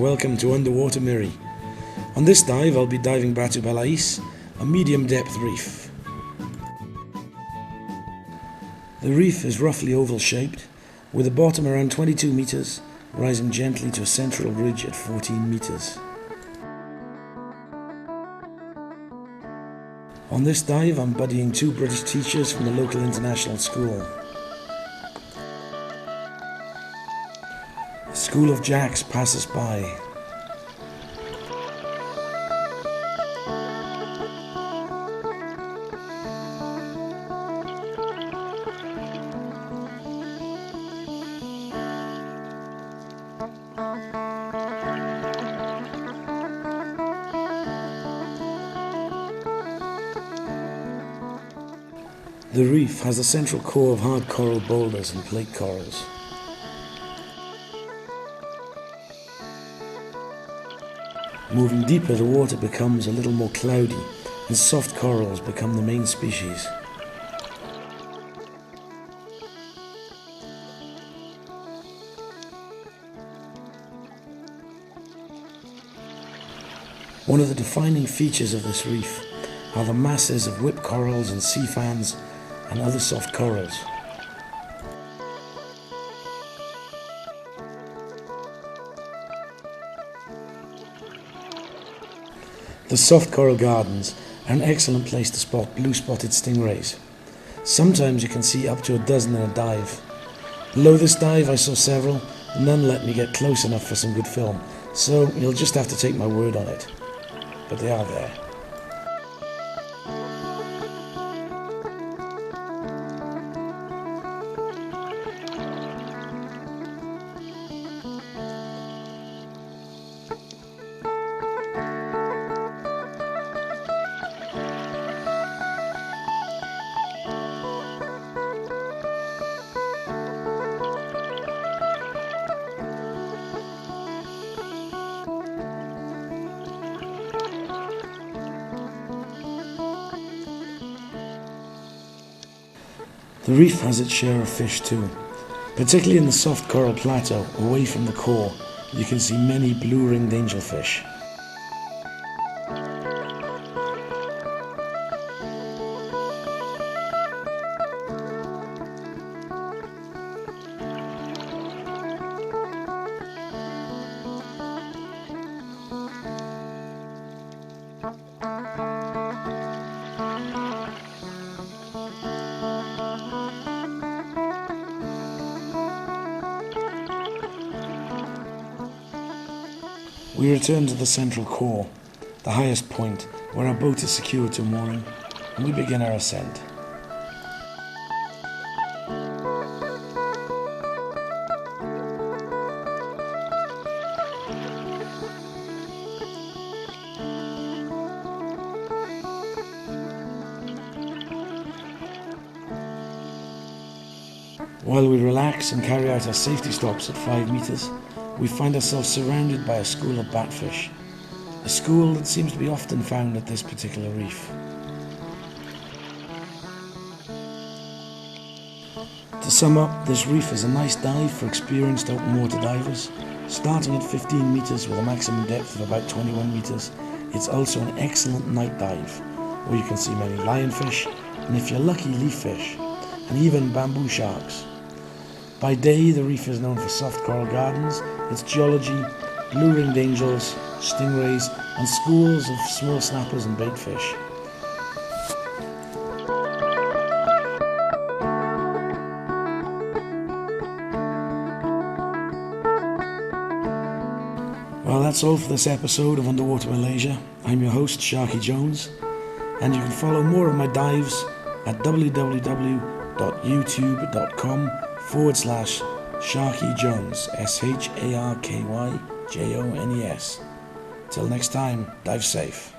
welcome to Underwater Miri. On this dive I'll be diving back to Belais, a medium depth reef. The reef is roughly oval shaped, with the bottom around 22 meters, rising gently to a central ridge at 14 meters. On this dive I'm buddying two British teachers from the local international school. A school of jacks passes by. The reef has a central core of hard coral boulders and plate corals. Moving deeper, the water becomes a little more cloudy and soft corals become the main species. One of the defining features of this reef are the masses of whip corals and sea fans and other soft corals. The soft coral gardens are an excellent place to spot blue-spotted stingrays. Sometimes you can see up to a dozen in a dive. Below this dive I saw several, none let me get close enough for some good film, so you'll just have to take my word on it. But they are there. The reef has its share of fish too, particularly in the soft coral plateau away from the core. You can see many blue-ringed angelfish. We return to the central core, the highest point, where our boat is secured to mooring, and we begin our ascent. While we relax and carry out our safety stops at 5 meters, we find ourselves surrounded by a school of batfish, a school that seems to be often found at this particular reef. To sum up, this reef is a nice dive for experienced open water divers. Starting at 15 meters with a maximum depth of about 21 meters, it's also an excellent night dive, where you can see many lionfish, and if you're lucky, leaf fish, and even bamboo sharks. By day, the reef is known for soft coral gardens, its geology, blue-ringed angels, stingrays, and schools of small snappers and baitfish. Well, that's all for this episode of Underwater Malaysia. I'm your host, Sharky Jones, and you can follow more of my dives at www.youtube.com/Sharky Jones, SharkyJones. Till next time, dive safe.